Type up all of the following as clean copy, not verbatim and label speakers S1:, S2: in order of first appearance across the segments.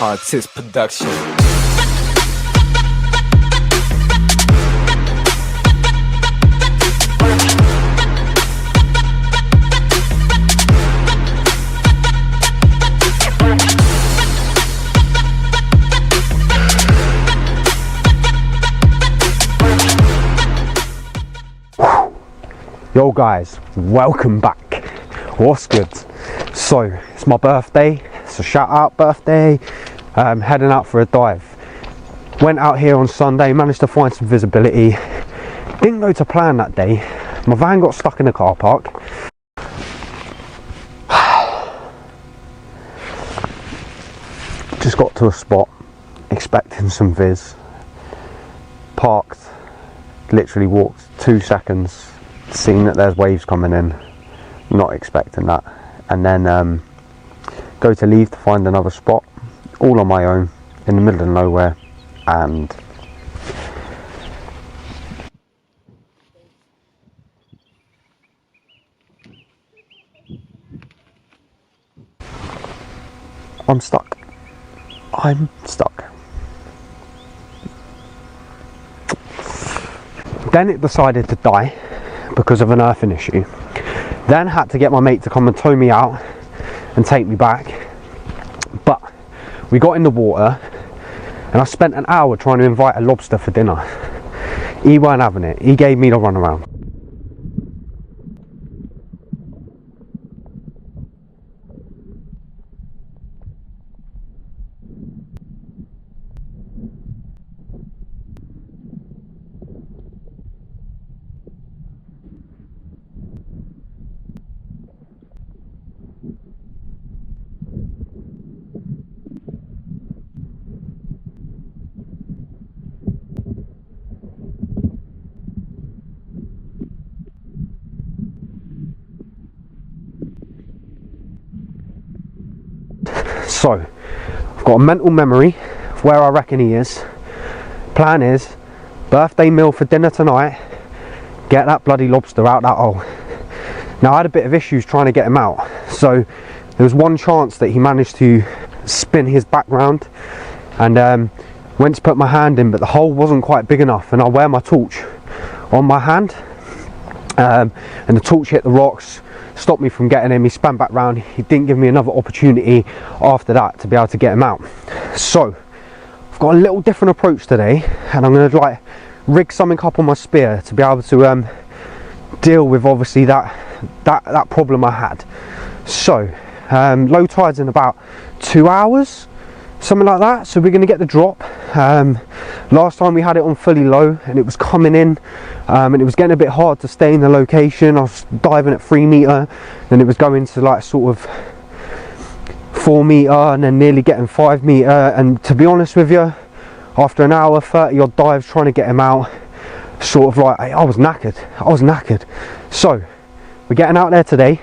S1: artist production.
S2: Yo guys, welcome back. What's good? So it's my birthday, so shout out birthday. Heading out for a dive. Went out here on Sunday, managed to find some visibility. Didn't go to plan that day. My van got stuck in the car park. Just got to a spot expecting some viz. Parked, literally walked 2 seconds, seen that there's waves coming in, not expecting that, and then go to leave to find another spot, all on my own in the middle of nowhere, and I'm stuck. Then it decided to die because of an earthing issue. Then had to get my mate to come and tow me out and take me back. But we got in the water and I spent an hour trying to invite a lobster for dinner. He weren't having it. He gave me the runaround. So, I've got a mental memory of where I reckon he is. Plan is, birthday meal for dinner tonight, get that bloody lobster out that hole. Now I had a bit of issues trying to get him out, so there was one chance that he managed to spin his back round, and went to put my hand in, but the hole wasn't quite big enough, and I wear my torch on my hand, and the torch hit the rocks, stopped me from getting him. He span back round. He didn't give me another opportunity after that to be able to get him out. So I've got a little different approach today, and I'm going to like rig something up on my spear to be able to deal with obviously that problem I had. So low tide's in about 2 hours, something like that, so we're going to get the drop. Last time we had it on fully low and it was coming in, and it was getting a bit hard to stay in the location. I was diving at 3 meter, then it was going to like sort of 4 meter, and then nearly getting 5 meter, and to be honest with you, after an hour 30 odd dives trying to get him out, sort of like I was knackered. So we're getting out there today.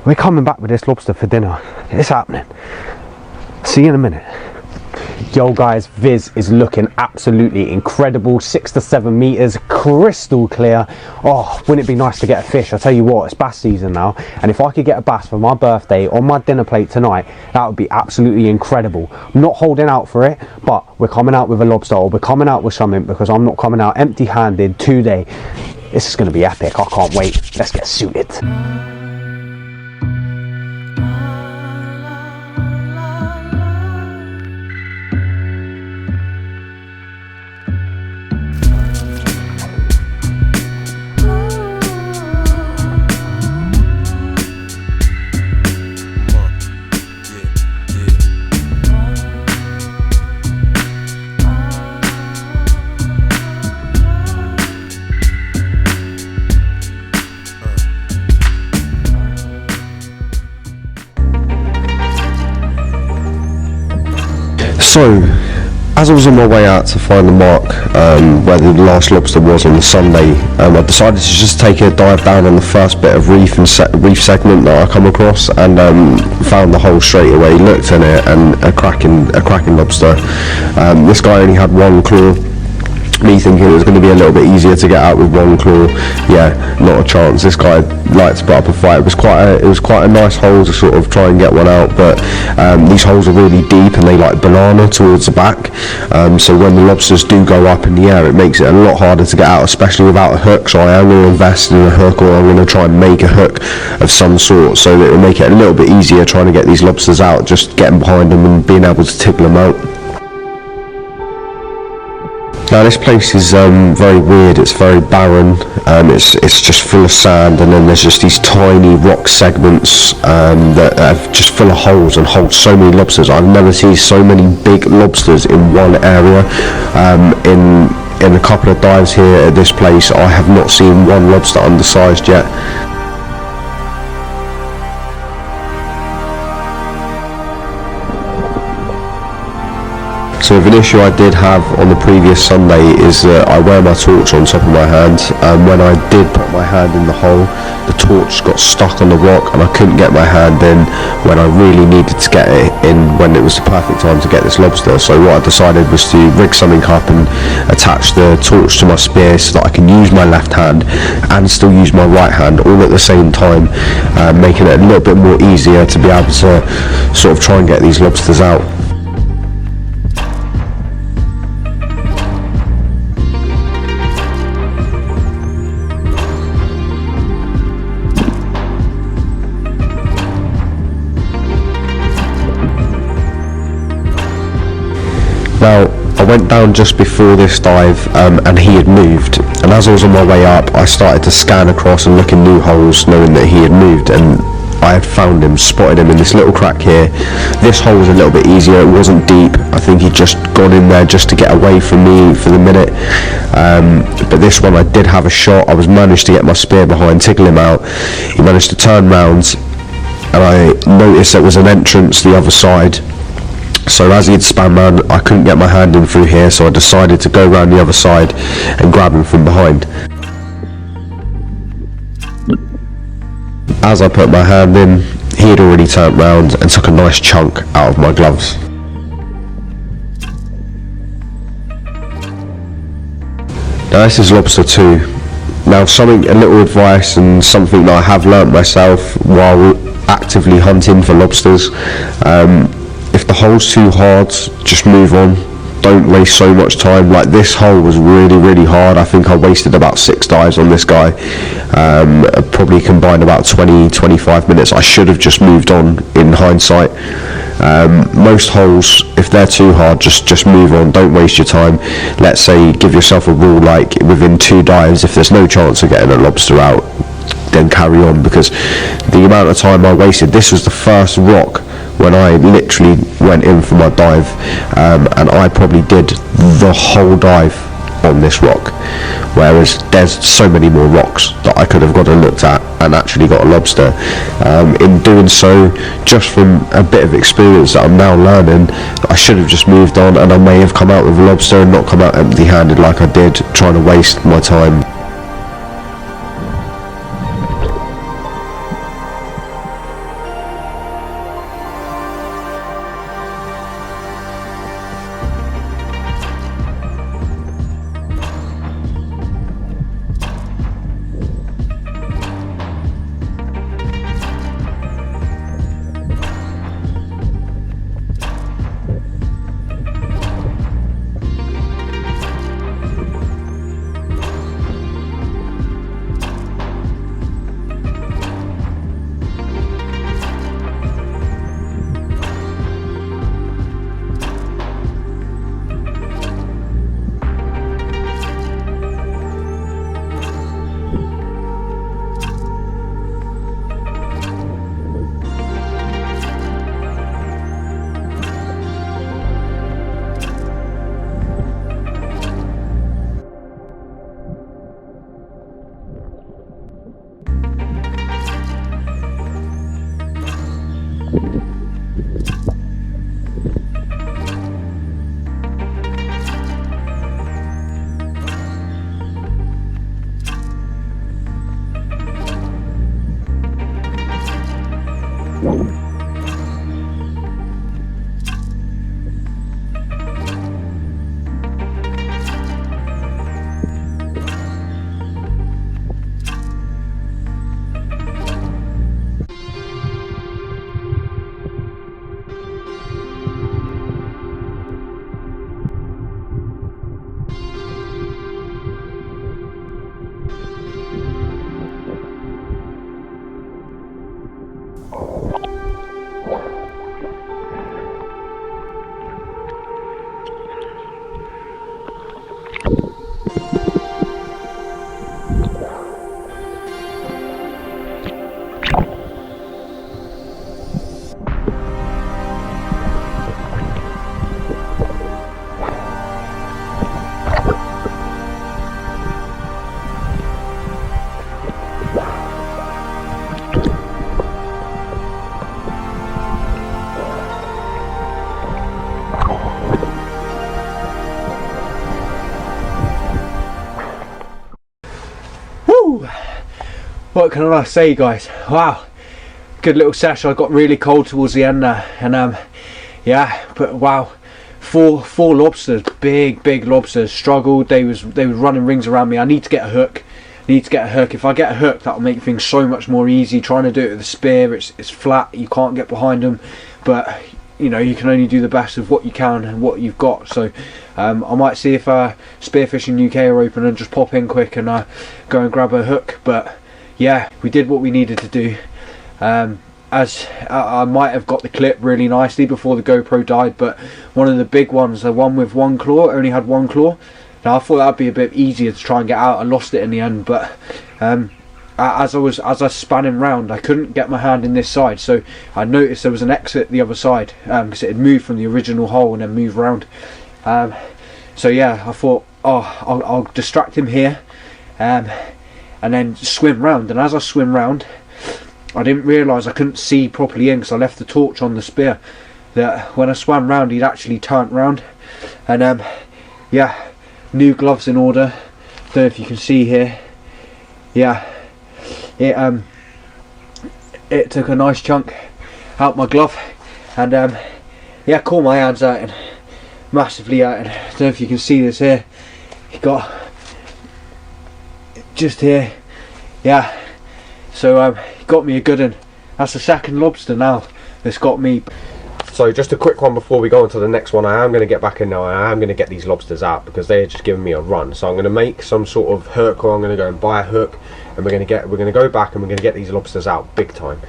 S2: We're coming back with this lobster for dinner. It's happening. See you in a minute. Yo guys, viz is looking absolutely incredible. 6 to 7 meters, crystal clear. Oh, wouldn't it be nice to get a fish? I tell you what, it's bass season now, and if I could get a bass for my birthday on my dinner plate tonight, that would be absolutely incredible. I'm not holding out for it, but we're coming out with a lobster, or we're coming out with something, because I'm not coming out empty handed today. This is going to be epic. I can't wait. Let's get suited.
S3: So, as I was on my way out to find the mark where the last lobster was on the Sunday, I decided to just take a dive down on the first bit of reef segment that I come across, and found the hole straight away. Looked in it, and a cracking lobster. This guy only had one claw, Me thinking it was going to be a little bit easier to get out with one claw. Yeah, not a chance. This guy liked to put up a fight. It was quite a nice hole to sort of try and get one out, but these holes are really deep and they like banana towards the back. So when the lobsters do go up in the air, it makes it a lot harder to get out, especially without a hook. So I am going to invest in a hook, or I'm going to try and make a hook of some sort, so that it will make it a little bit easier trying to get these lobsters out, just getting behind them and being able to tickle them out. Now this place is very weird. It's very barren. It's just full of sand, and then there's just these tiny rock segments that are just full of holes and hold so many lobsters. I've never seen so many big lobsters in one area. In a couple of dives here at this place, I have not seen one lobster undersized yet. So an issue I did have on the previous Sunday is that I wear my torch on top of my hand, and when I did put my hand in the hole, the torch got stuck on the rock and I couldn't get my hand in when I really needed to get it in, when it was the perfect time to get this lobster. So what I decided was to rig something up and attach the torch to my spear so that I can use my left hand and still use my right hand all at the same time, making it a little bit more easier to be able to sort of try and get these lobsters out. Now, I went down just before this dive and he had moved, and as I was on my way up, I started to scan across and look in new holes, knowing that he had moved, and I had found him, spotted him in this little crack here. This hole was a little bit easier, it wasn't deep. I think he'd just gone in there just to get away from me for the minute. But this one I did have a shot. I was managed to get my spear behind, tickle him out. He managed to turn round, and I noticed there was an entrance the other side. So as he'd spun round, I couldn't get my hand in through here, so I decided to go round the other side and grab him from behind. As I put my hand in, he had already turned round and took a nice chunk out of my gloves. Now this is lobster 2. Now a little advice and something that I have learnt myself while actively hunting for lobsters. If the hole's too hard, just move on. Don't waste so much time. Like, this hole was really hard. I think I wasted about 6 dives on this guy. Probably combined about 20-25 minutes. I should have just moved on in hindsight. Most holes, if they're too hard, just move on. Don't waste your time. Let's say give yourself a rule, like within 2 dives, if there's no chance of getting a lobster out, then carry on, because the amount of time I wasted, this was the first rock when I literally went in for my dive, and I probably did the whole dive on this rock, whereas there's so many more rocks that I could have got a look at and actually got a lobster. In doing so, just from a bit of experience that I'm now learning, I should have just moved on, and I may have come out with a lobster and not come out empty-handed like I did, trying to waste my time.
S2: What can I say, guys? Wow, good little session. I got really cold towards the end there, and yeah, but wow, four lobsters, big lobsters. Struggled. They was running rings around me. I need to get a hook. If I get a hook, that'll make things so much more easy. Trying to do it with a spear, it's flat. You can't get behind them, but you know, you can only do the best of what you can and what you've got. So I might see if Spearfishing UK are open and just pop in quick and go and grab a hook. But yeah, we did what we needed to do. As I might have got the clip really nicely before the GoPro died, but one of the big ones, the one with one claw, only had one claw. Now I thought that'd be a bit easier to try and get out. I lost it in the end, but as I was spanning round, I couldn't get my hand in this side, so I noticed there was an exit the other side, because it had moved from the original hole and then moved round. So yeah, I thought, oh, I'll distract him here, and then swim round. And as I swim round, I didn't realise I couldn't see properly in because I left the torch on the spear. That when I swam round, he'd actually turned round, and yeah, new gloves in order. Don't know if you can see here. Yeah, it took a nice chunk out my glove, and yeah, caught my hands out and massively out. And I don't know if you can see this here. He got just here. Yeah, so he got me a good one. That's the second lobster now that's got me.
S3: So just a quick one before we go on to the next one. I am going to get back in now. I am going to get these lobsters out because they are just giving me a run. So I'm going to make some sort of hook, or I'm going to go and buy a hook, and we're going to go back and we're going to get these lobsters out big time.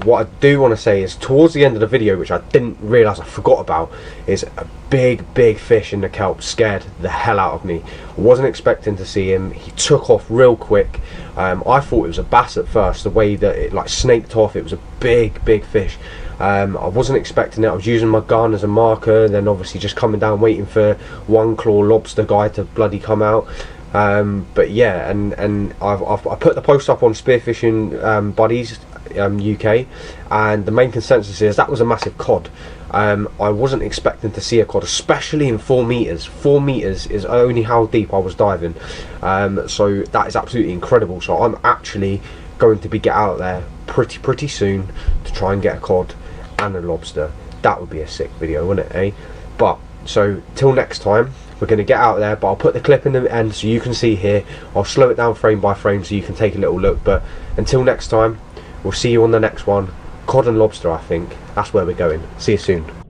S3: What I do want to say is towards the end of the video, which I didn't realise I forgot about, is a big fish in the kelp scared the hell out of me. I wasn't expecting to see him. He took off real quick. I thought it was a bass at first, the way that it like snaked off. It was a big fish. I wasn't expecting it. I was using my gun as a marker, and then obviously just coming down waiting for one claw lobster guy to bloody come out. But yeah, and I put the post up on Spearfishing Buddies UK, and the main consensus is that was a massive cod. I wasn't expecting to see a cod, especially in 4 meters. 4 meters is only how deep I was diving, so that is absolutely incredible. So I'm actually going to get out there pretty soon to try and get a cod and a lobster. That would be a sick video, wouldn't it, eh? But so till next time, we're going to get out there, but I'll put the clip in the end so you can see here. I'll slow it down frame by frame so you can take a little look. But until next time, we'll see you on the next one. Cod and lobster, I think. That's where we're going. See you soon.